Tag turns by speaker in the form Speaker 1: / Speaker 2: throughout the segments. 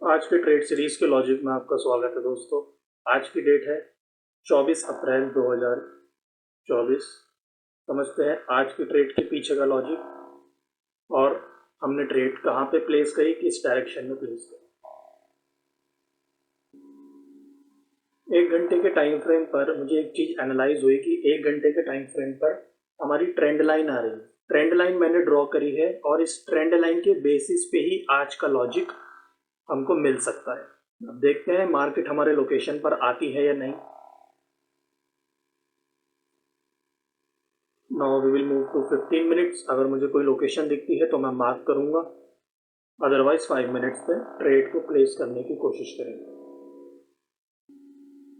Speaker 1: आज के trade series के लॉजिक में आपका स्वागत है दोस्तों। आज की डेट है 24 अप्रैल 2024। समझते हैं आज की ट्रेड के पीछे का लॉजिक और हमने ट्रेड कहाँ पे प्लेस करी, किस डायरेक्शन में प्लेस करी। 1 घंटे के टाइम फ्रेम पर मुझे एक चीज़ एनालाइज हुई कि 1 घंटे के टाइम फ्रेम पर हमारी ट्रेंड लाइन आ रही है। ट्रेंड लाइन मैंने ड्रॉ करी है और इस ट्रेंड लाइन के बेसिस पे ही आज का लॉजिक हमको मिल सकता है। अब देखते हैं मार्केट हमारे लोकेशन पर आती है या नहीं। Now we will move to 15 minutes. अगर मुझे कोई लोकेशन दिखती है तो मैं मार्क करूंगा, अदरवाइज 5 मिनट्स पे ट्रेड को प्लेस करने की कोशिश करेंगे।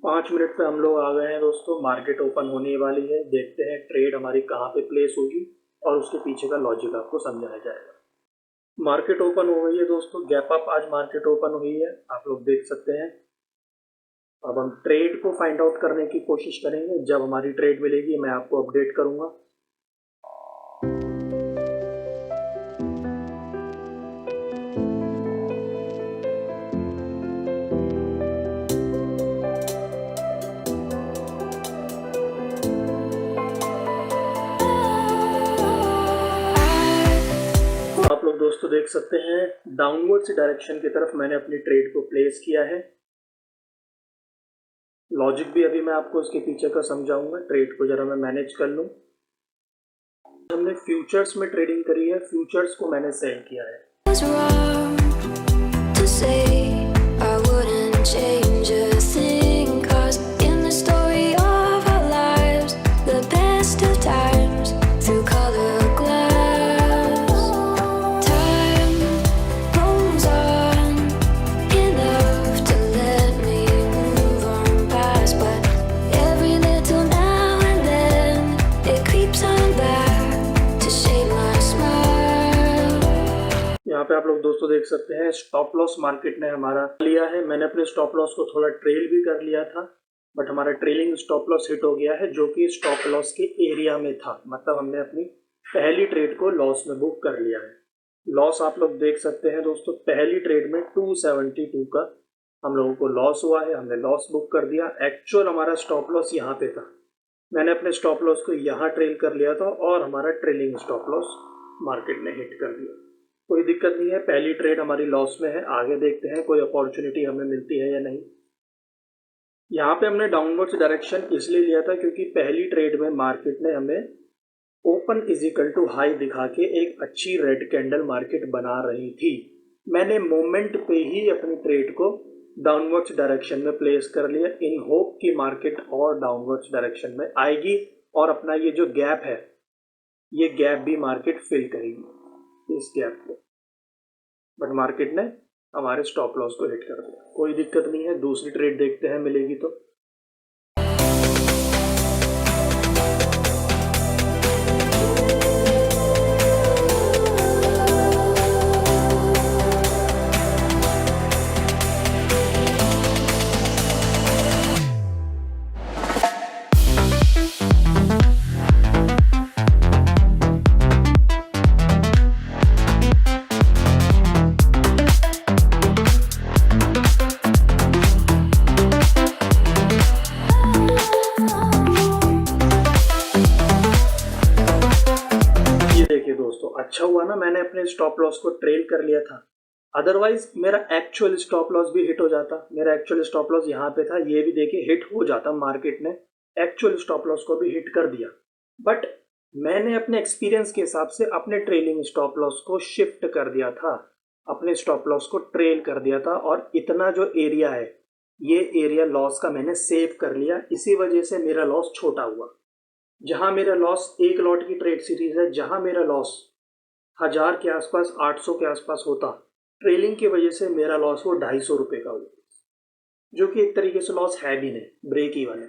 Speaker 1: 5 मिनट पे हम लोग आ गए हैं दोस्तों। मार्केट ओपन होने वाली है, देखते हैं ट्रेड हमारी कहाँ पे प्लेस होगी और उसके पीछे का लॉजिक आपको समझाया जाएगा। मार्केट ओपन हो गई है दोस्तों, गैप अप आज मार्केट ओपन हुई है, आप लोग देख सकते हैं। अब हम ट्रेड को फाइंड आउट करने की कोशिश करेंगे। जब हमारी ट्रेड मिलेगी मैं आपको अपडेट करूंगा। आप लोग दोस्तों देख सकते हैं डाउनवर्ड्स डायरेक्शन की तरफ मैंने अपनी ट्रेड को प्लेस किया है। लॉजिक भी अभी मैं आपको इसके पीछे का समझाऊंगा। ट्रेड को जरा मैं मैनेज कर लूं। हमने फ्यूचर्स में ट्रेडिंग करी है, फ्यूचर्स को मैंने सेल किया है। यहाँ पे आप लोग दोस्तों देख सकते हैं स्टॉप लॉस मार्केट ने हमारा लिया है। मैंने अपने स्टॉप लॉस को थोड़ा ट्रेल भी कर लिया था, बट हमारा ट्रेलिंग स्टॉप लॉस हिट हो गया है, जो कि स्टॉप लॉस के एरिया में था। मतलब हमने अपनी पहली ट्रेड को लॉस में बुक कर लिया है। लॉस आप लोग देख सकते हैं दोस्तों, पहली ट्रेड में 272 का हम लोगों को लॉस हुआ है। हमने लॉस बुक कर दिया। एक्चुअल हमारा स्टॉप लॉस यहाँ पे था। मैंने अपने स्टॉप लॉस को यहाँ ट्रेल कर लिया था और हमारा ट्रेलिंग स्टॉप लॉस मार्केट ने हिट कर दिया। कोई दिक्कत नहीं है, पहली ट्रेड हमारी लॉस में है। आगे देखते हैं कोई अपॉर्चुनिटी हमें मिलती है या नहीं। यहाँ पे हमने डाउनवर्ड्स डायरेक्शन इसलिए लिया था क्योंकि पहली ट्रेड में मार्केट ने हमें ओपन इजिकल टू हाई दिखा के एक अच्छी रेड कैंडल मार्केट बना रही थी। मैंने मोमेंट पे ही अपनी ट्रेड को डाउनवर्ड्स डायरेक्शन में प्लेस कर लिया, इन होप कि मार्केट और डाउनवर्ड्स डायरेक्शन में आएगी और अपना ये जो गैप है, ये गैप भी मार्केट फिल करेगी, इस गैप को। बट मार्केट ने हमारे स्टॉप लॉस को हिट कर दिया। कोई दिक्कत नहीं है, दूसरी ट्रेड देखते हैं मिलेगी तो। दोस्तों अच्छा हुआ ना, मैंने अपने स्टॉप लॉस को ट्रेल कर लिया था, अदरवाइज मेरा एक्चुअल स्टॉप लॉस भी हिट हो जाता। मेरा एक्चुअल स्टॉप लॉस यहाँ पे था, ये भी देखिए हिट हो जाता। मार्केट ने एक्चुअल स्टॉप लॉस को भी हिट कर दिया, बट मैंने अपने एक्सपीरियंस के हिसाब से अपने ट्रेलिंग स्टॉप लॉस को शिफ्ट कर दिया था, अपने स्टॉप लॉस को ट्रेल कर दिया था और इतना जो एरिया है, ये एरिया लॉस का मैंने सेव कर लिया। इसी वजह से मेरा लॉस छोटा हुआ। जहां मेरा लॉस 1 लॉट की ट्रेड सीरीज है, जहां मेरा लॉस 1000 के आसपास 800 के आसपास होता, ट्रेलिंग की वजह से मेरा लॉस वो 250 रुपये का हुआ, जो कि एक तरीके से लॉस है भी नहीं, ब्रेक इवन है।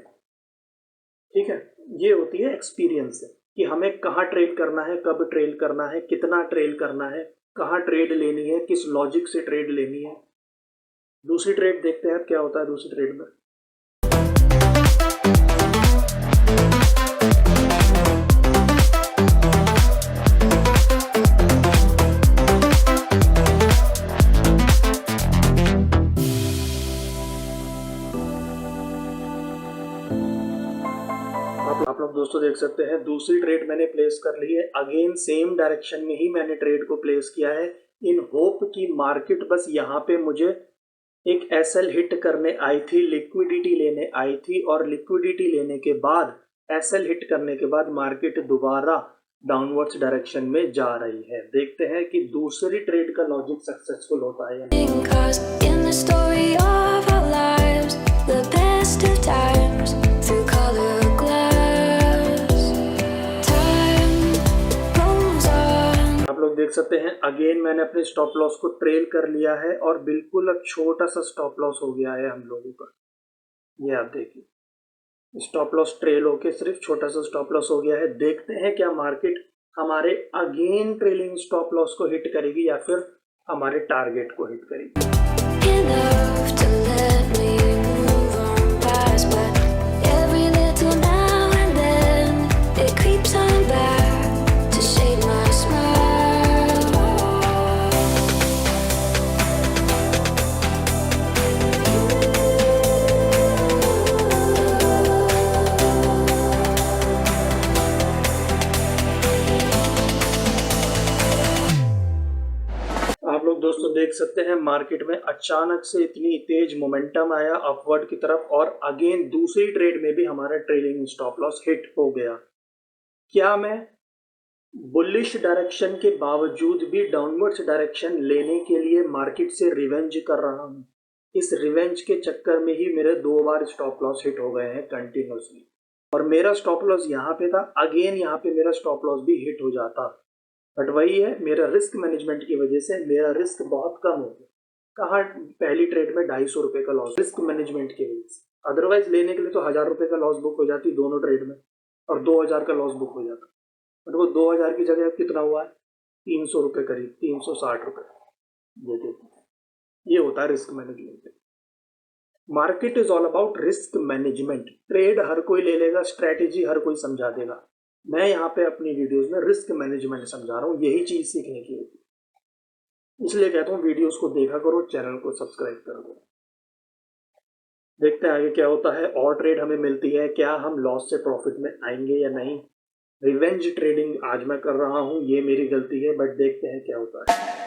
Speaker 1: ठीक है, ये होती है एक्सपीरियंस है कि हमें कहाँ ट्रेड करना है, कब ट्रेड करना है, कितना ट्रेड करना है, कहाँ ट्रेड लेनी है, किस लॉजिक से ट्रेड लेनी है। दूसरी ट्रेड देखते हैं क्या होता है दूसरी ट्रेड में। लोग दोस्तों देख सकते हैं दूसरी ट्रेड मैंने प्लेस कर ली है। अगेन सेम डायरेक्शन में ही मैंने ट्रेड को प्लेस किया है इन होप कि मार्केट बस यहाँ पे मुझे एक एसएल हिट करने आई थी, लिक्विडिटी लेने आई थी और लिक्विडिटी लेने के बाद एसएल हिट करने के बाद मार्केट दोबारा डाउनवर्ड्स डायरेक्शन में जा रही है। देखते हैं कि दूसरी ट्रेड का लॉजिक सक्सेसफुल होता है या आप लोग देख सकते हैं अगेन मैंने अपने स्टॉप लॉस को ट्रेल कर लिया है और बिल्कुल अब छोटा सा स्टॉप लॉस हो गया है हम लोगों का। ये आप देखिए स्टॉप लॉस ट्रेल होके सिर्फ छोटा सा स्टॉप लॉस हो गया है। देखते हैं क्या मार्केट हमारे अगेन ट्रेलिंग स्टॉप लॉस को हिट करेगी या फिर हमारे टारगेट को हिट करेगी। आप लोग दोस्तों देख सकते हैं मार्केट में अचानक से इतनी तेज मोमेंटम आया अपवर्ड की तरफ और अगेन दूसरी ट्रेड में भी हमारा ट्रेलिंग स्टॉप लॉस हिट हो गया। क्या मैं बुलिश डायरेक्शन के बावजूद भी डाउनवर्ड्स डायरेक्शन लेने के लिए मार्केट से रिवेंज कर रहा हूं? इस रिवेंज के चक्कर में ही मेरे 2 बार स्टॉप लॉस हिट हो गए हैं कंटिन्यूसली और मेरा स्टॉप लॉस यहाँ पे था। अगेन यहाँ पे मेरा स्टॉप लॉस भी हिट हो जाता, बट वही है मेरा रिस्क मैनेजमेंट की वजह से मेरा रिस्क बहुत कम हो गया। कहाँ पहली ट्रेड में 250 रुपये का लॉस रिस्क मैनेजमेंट की वजह से, अदरवाइज लेने के लिए तो 1000 रुपये का लॉस बुक हो जाती दोनों ट्रेड में और 2000 का लॉस बुक हो जाता, बट वो 2000 की जगह कितना हुआ है 300 रुपये करीब 360 रुपये। ये देखो ये होता है risk management. Market is all about risk management. Trade हर कोई ले लेगा, स्ट्रैटेजी हर कोई समझा देगा, मैं यहाँ पे अपनी वीडियोस में रिस्क मैनेजमेंट समझा रहा हूँ, यही चीज सीखने की होती है। इसलिए कहता हूँ वीडियोस को देखा करो, चैनल को सब्सक्राइब करो। देखते हैं आगे क्या होता है। और ट्रेड हमें मिलती है, क्या हम लॉस से प्रॉफिट में आएंगे या नहीं। रिवेंज ट्रेडिंग आज मैं कर रहा हूँ, ये मेरी गलती है, बट देखते हैं क्या होता है।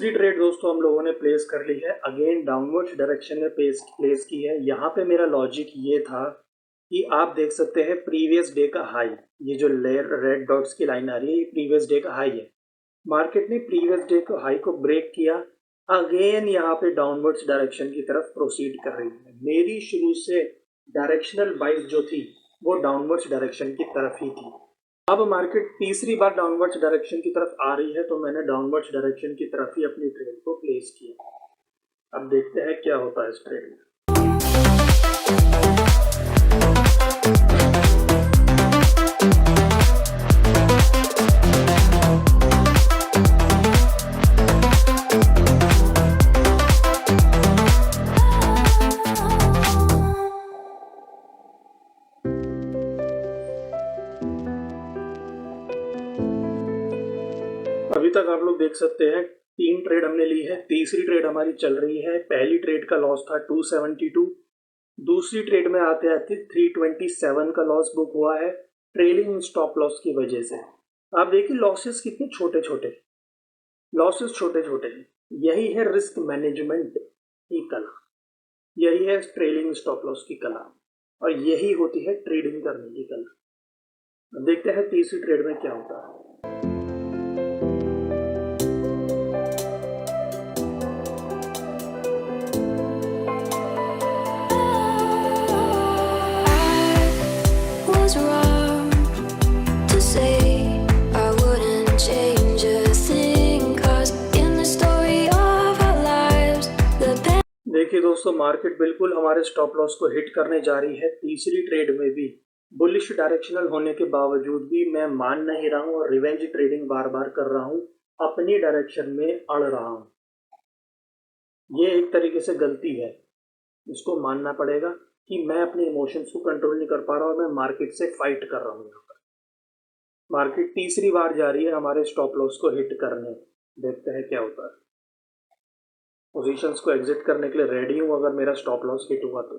Speaker 1: ट्रेड दोस्तों हम लोगों ने प्लेस कर ली है, अगेन डाउनवर्ड्स डायरेक्शन में प्लेस की है। यहाँ पे मेरा लॉजिक ये था कि आप देख सकते हैं प्रीवियस डे का हाई, ये जो रेड डॉट्स की लाइन आ रही है ये प्रीवियस डे का हाई है। मार्केट ने प्रीवियस डे को हाई को ब्रेक किया, अगेन यहाँ पे डाउनवर्ड्स डायरेक्शन की तरफ प्रोसीड कर रही है। मेरी शुरू से डायरेक्शनल बाइस जो थी वो डाउनवर्ड्स डायरेक्शन की तरफ ही थी। अब मार्केट तीसरी बार डाउनवर्ड्स डायरेक्शन की तरफ आ रही है तो मैंने डाउनवर्ड्स डायरेक्शन की तरफ ही अपनी ट्रेड को प्लेस किया। अब देखते हैं क्या होता है इस ट्रेड में। अभी तक आप लोग देख सकते हैं 3 ट्रेड हमने ली है, तीसरी ट्रेड हमारी चल रही है। पहली ट्रेड का लॉस था 272, दूसरी ट्रेड में आते आते 327 का लॉस बुक हुआ है ट्रेलिंग स्टॉप लॉस की वजह से। आप देखिए लॉसेस कितने छोटे छोटे, लॉसेस छोटे छोटे हैं। यही है रिस्क मैनेजमेंट की कला, यही है ट्रेलिंग स्टॉप लॉस की कला और यही होती है ट्रेडिंग करने की कला। देखते हैं तीसरी ट्रेड में क्या होता है। देखिए दोस्तों मार्केट बिल्कुल हमारे स्टॉप लॉस को हिट करने जा रही है। तीसरी ट्रेड में भी बुलिश डायरेक्शनल होने के बावजूद भी मैं मान नहीं रहा हूँ और रिवेंज ट्रेडिंग बार बार कर रहा हूँ, अपनी डायरेक्शन में अड़ रहा हूँ। ये एक तरीके से गलती है, इसको मानना पड़ेगा। कि मैं अपने इमोशंस को कंट्रोल नहीं कर पा रहा और मैं मार्केट से फाइट कर रहा हूँ। यहाँ पर मार्केट तीसरी बार जा रही है हमारे स्टॉप लॉस को हिट करने। देखते हैं क्या होता है। पोजीशंस को एग्जिट करने के लिए रेडी हूँ अगर मेरा स्टॉप लॉस हिट हुआ तो।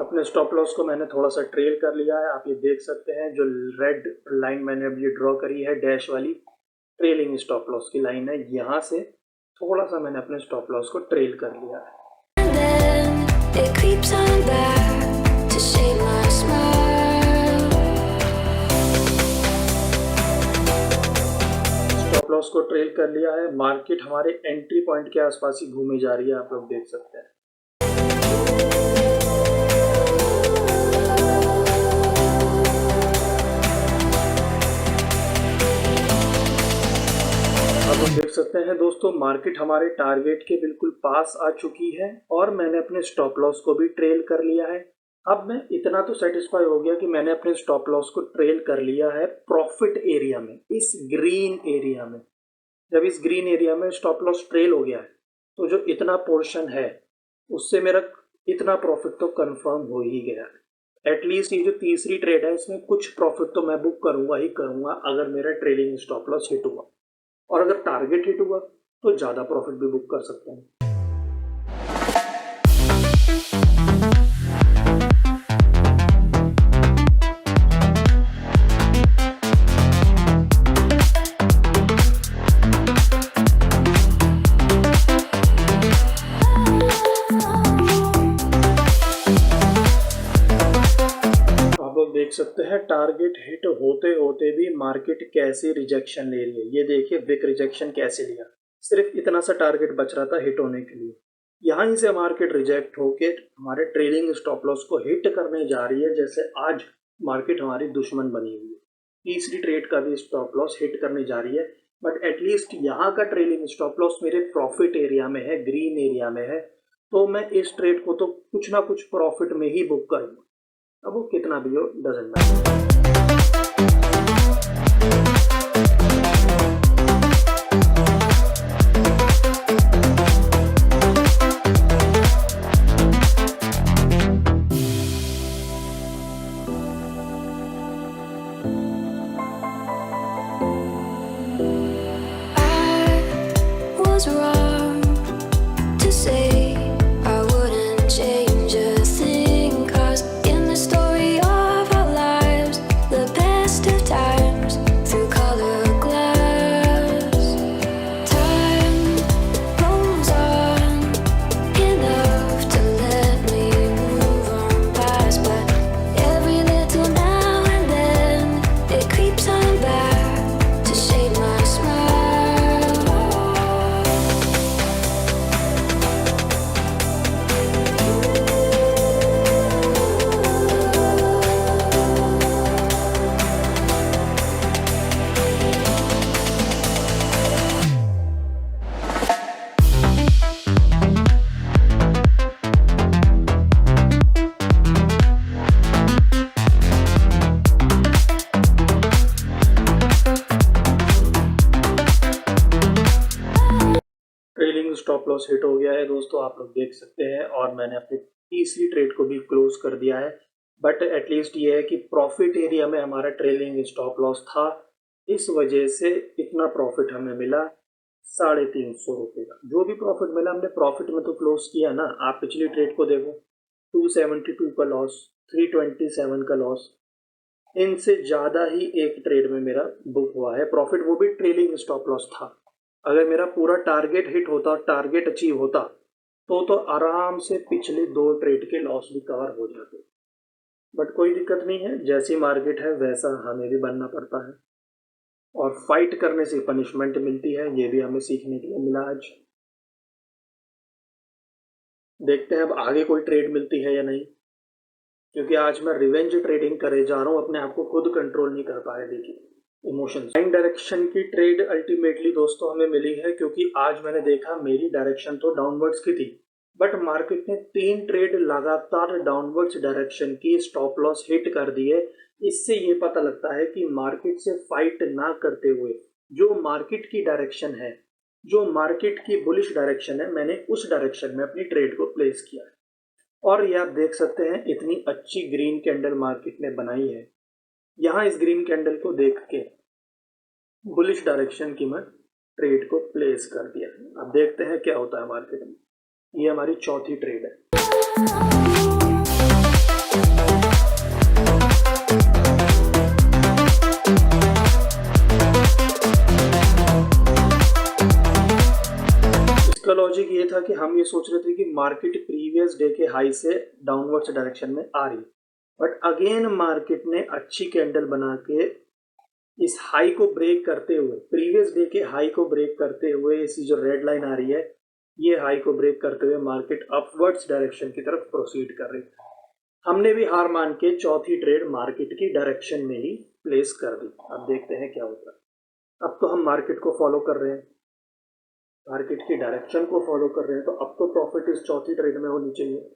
Speaker 1: अपने स्टॉप लॉस को मैंने थोड़ा सा ट्रेल कर लिया है। आप ये देख सकते हैं जो रेड लाइन मैंने अब ये ड्रॉ करी है डैश वाली, ट्रेलिंग स्टॉप लॉस की लाइन है। यहाँ से थोड़ा सा मैंने अपने स्टॉप लॉस को ट्रेल कर लिया है। स्टॉप लॉस को ट्रेल कर लिया है। मार्केट हमारे एंट्री पॉइंट के आसपास ही घूमे जा रही है, आप लोग देख सकते हैं। आप देख सकते हैं दोस्तों मार्केट हमारे टारगेट के बिल्कुल पास आ चुकी है और मैंने अपने स्टॉप लॉस को भी ट्रेल कर लिया है। अब मैं इतना तो सेटिस्फाई हो गया कि मैंने अपने स्टॉप लॉस को ट्रेल कर लिया है प्रॉफिट एरिया में, इस ग्रीन एरिया में। जब इस ग्रीन एरिया में स्टॉप लॉस ट्रेल हो गया है तो जो इतना पोर्शन है उससे मेरा इतना प्रॉफिट तो कंफर्म हो ही गया है। एटलीस्ट ये जो तीसरी ट्रेड है इसमें कुछ प्रॉफिट तो मैं बुक करूंगा ही करूंगा अगर मेरा ट्रेलिंग स्टॉप लॉस हिट हुआ, और अगर टारगेट हिट हुआ तो ज़्यादा प्रॉफिट भी बुक कर सकते हैं। आप लोग देख सकते हैं टारगेट हिट होते होते भी मार्केट कैसे रिजेक्शन ले रही है। ये देखिए विक रिजेक्शन कैसे लिया, सिर्फ इतना सा टारगेट बच रहा था हिट होने के लिए। यहाँ से मार्केट रिजेक्ट होके हमारे ट्रेलिंग स्टॉप लॉस को हिट करने जा रही है। जैसे आज मार्केट हमारी दुश्मन बनी हुई है, तीसरी ट्रेड का भी स्टॉप लॉस हिट करने जा रही है। बट एटलीस्ट यहाँ का ट्रेलिंग स्टॉप लॉस मेरे प्रॉफिट एरिया में है, ग्रीन एरिया में है, तो मैं इस ट्रेड को तो कुछ ना कुछ प्रॉफिट में ही बुक करूँगा। अब वो कितना भी हो doesn't matter. Stop loss hit हो गया है दोस्तों, आप लोग देख सकते हैं। और मैंने अपनी तीसरी ट्रेड को भी क्लोज कर दिया है। बट एटलीस्ट ये है कि प्रॉफिट एरिया में हमारा ट्रेलिंग स्टॉप लॉस था, इस वजह से इतना प्रॉफिट हमें मिला 350 रुपये का। जो भी प्रॉफिट मिला हमने प्रॉफिट में तो क्लोज किया ना। आप पिछली ट्रेड को देखो, 272 का लॉस, 327 का लॉस, इनसे ज़्यादा ही एक ट्रेड में मेरा बुक हुआ है प्रॉफिट, वो भी ट्रेलिंग स्टॉप लॉस था। अगर मेरा पूरा टारगेट हिट होता, टारगेट अचीव होता, तो आराम से पिछले 2 ट्रेड के लॉस भी कवर हो जाते। बट कोई दिक्कत नहीं है, जैसी मार्केट है वैसा हमें भी बनना पड़ता है, और फाइट करने से पनिशमेंट मिलती है, ये भी हमें सीखने के लिए मिला आज। देखते हैं अब आगे कोई ट्रेड मिलती है या नहीं, क्योंकि आज मैं रिवेंज ट्रेडिंग करे जा रहा हूँ, अपने आप को खुद कंट्रोल नहीं कर पाया। देखिए इमोशंस। लाइन डायरेक्शन की ट्रेड अल्टीमेटली दोस्तों हमें मिली है, क्योंकि आज मैंने देखा मेरी डायरेक्शन तो डाउनवर्ड्स की थी, बट मार्केट ने 3 ट्रेड लगातार डाउनवर्ड्स डायरेक्शन की स्टॉप लॉस हिट कर दी है। इससे ये पता लगता है कि मार्केट से फाइट ना करते हुए जो मार्केट की डायरेक्शन है, जो मार्केट की बुलिश डायरेक्शन है, मैंने उस डायरेक्शन में अपनी ट्रेड को प्लेस किया है। और ये आप देख सकते हैं इतनी अच्छी ग्रीन कैंडल मार्केट ने बनाई है। यहाँ इस ग्रीन कैंडल को देख के बुलिश डायरेक्शन की मैं ट्रेड को प्लेस कर दिया। अब देखते हैं क्या होता है मार्केट में। ये हमारी चौथी ट्रेड है। इसका लॉजिक ये था कि हम ये सोच रहे थे कि मार्केट प्रीवियस डे के हाई से डाउनवर्ड्स डायरेक्शन में आ रही है, बट अगेन मार्केट ने अच्छी कैंडल बना के इस हाई को ब्रेक करते हुए, प्रीवियस डे के हाई को ब्रेक करते हुए, इसी जो रेड लाइन आ रही है, ये हाई को ब्रेक करते हुए मार्केट अपवर्ड्स डायरेक्शन की तरफ प्रोसीड कर रही है। हमने भी हार मान के चौथी ट्रेड मार्केट की डायरेक्शन में ही प्लेस कर दी। अब देखते हैं क्या होता है। अब तो हम मार्केट को फॉलो कर रहे हैं, मार्केट की डायरेक्शन को फॉलो कर रहे हैं, तो अब तो प्रॉफिट इस चौथी ट्रेड में होनी चाहिए।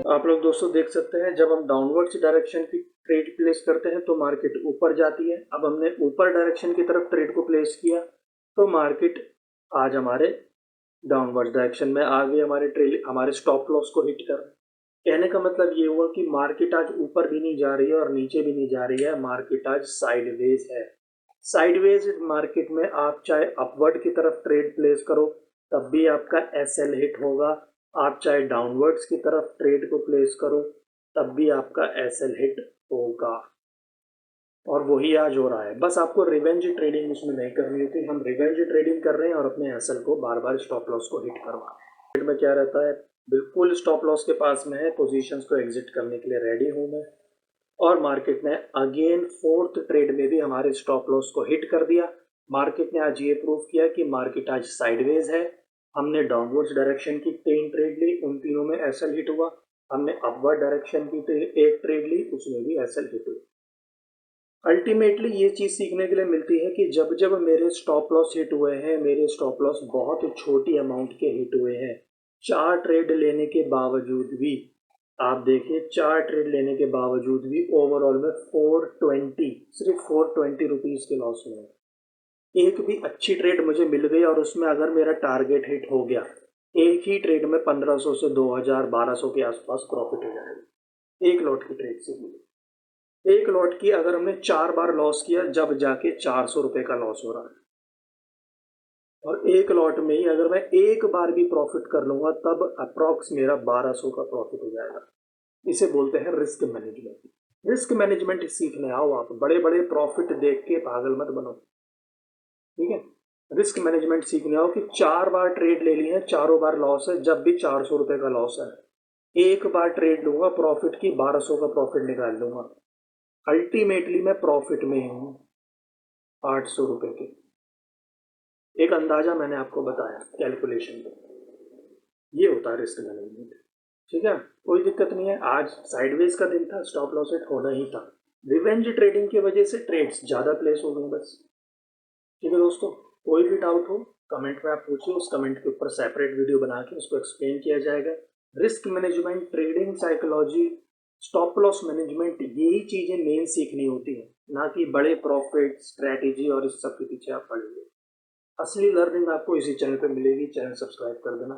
Speaker 1: आप लोग दोस्तों देख सकते हैं जब हम डाउनवर्ड्स डायरेक्शन की ट्रेड प्लेस करते हैं तो मार्केट ऊपर जाती है। अब हमने ऊपर डायरेक्शन की तरफ ट्रेड को प्लेस किया तो मार्केट आज हमारे डाउनवर्ड डायरेक्शन में आ गई, हमारे स्टॉप लॉस को हिट कर। कहने का मतलब ये हुआ कि मार्केट आज ऊपर भी नहीं जा रही है और नीचे भी नहीं जा रही है, मार्केट आज साइडवेज है। साइडवेज मार्केट में आप चाहे अपवर्ड की तरफ ट्रेड प्लेस करो तब भी आपका एसएल हिट होगा, आप चाहे डाउनवर्ड्स की तरफ ट्रेड को प्लेस करो तब भी आपका एसएल हिट होगा। और वही आज हो रहा है। बस आपको रिवेंज ट्रेडिंग इसमें नहीं करनी होती। हम रिवेंज ट्रेडिंग कर रहे हैं और अपने एसएल को बार बार स्टॉप लॉस को हिट करवा रहे हैं। ट्रेड में क्या रहता है, बिल्कुल स्टॉप लॉस के पास में है, पोजीशंस को एग्जिट करने के लिए रेडी हूं मैं। और मार्केट ने अगेन फोर्थ ट्रेड में भी हमारे स्टॉप लॉस को हिट कर दिया। मार्केट ने आज ये प्रूव किया कि मार्केट आज साइडवेज है। हमने डाउनवर्ड्स डायरेक्शन की 3 ट्रेड ली, उन तीनों में एसएल हिट हुआ। हमने अपवर्ड डायरेक्शन की 1 ट्रेड ली, उसमें भी एसएल हिट हुआ। अल्टीमेटली ये चीज़ सीखने के लिए मिलती है कि जब जब मेरे स्टॉप लॉस हिट हुए हैं, मेरे स्टॉप लॉस बहुत छोटी अमाउंट के हिट हुए हैं। 4 ट्रेड लेने के बावजूद भी, आप देखिए 4 ट्रेड लेने के बावजूद भी ओवरऑल में 420, सिर्फ 420 रुपीज़ के लॉस हुए हैं। एक भी अच्छी ट्रेड मुझे मिल गई और उसमें अगर मेरा टारगेट हिट हो गया, एक ही ट्रेड में 1500 से 2000 1200 के आसपास प्रॉफिट हो जाएगा। एक लॉट की ट्रेड से मिली। एक लॉट की अगर हमने 4 बार लॉस किया, जब जाके 400 रुपए का लॉस हो रहा है। और एक लॉट में ही अगर मैं एक बार भी प्रॉफिट कर लूंगा तब अप्रॉक्स मेरा 1200 का प्रॉफिट हो जाएगा। इसे बोलते हैं रिस्क मैनेजमेंट। रिस्क मैनेजमेंट सीखने आओ आप, बड़े बड़े प्रॉफिट देख के पागल मत बनो, ठीक है। रिस्क मैनेजमेंट सीखने आओ कि 4 बार ट्रेड ले ली है, चारों बार लॉस है, जब भी 400 रुपए का लॉस है, एक बार ट्रेड लूंगा प्रॉफिट की 1200 का प्रॉफिट निकाल लूंगा। अल्टीमेटली मैं प्रॉफिट में हूँ 800 रुपए के। एक अंदाजा मैंने आपको बताया कैलकुलेशन पे, ये होता है रिस्क मैनेजमेंट, ठीक है। कोई दिक्कत नहीं है, आज साइडवेज का दिन था, स्टॉप लॉस हिट होना ही था। रिवेंज ट्रेडिंग की वजह से ट्रेड्स ज़्यादा प्लेस हो गई बस, ठीक है दोस्तों। कोई भी डाउट हो कमेंट में आप पूछिए, उस कमेंट के ऊपर सेपरेट वीडियो बना के उसको एक्सप्लेन किया जाएगा। Risk management, trading psychology, stop loss management, यही चीज़ें मेन सीखनी होती है, ना कि बड़े प्रॉफिट, स्ट्रैटेजी और इस सब के पीछे आप पड़ेंगे। असली लर्निंग आपको इसी चैनल पे मिलेगी। चैनल सब्सक्राइब कर देना।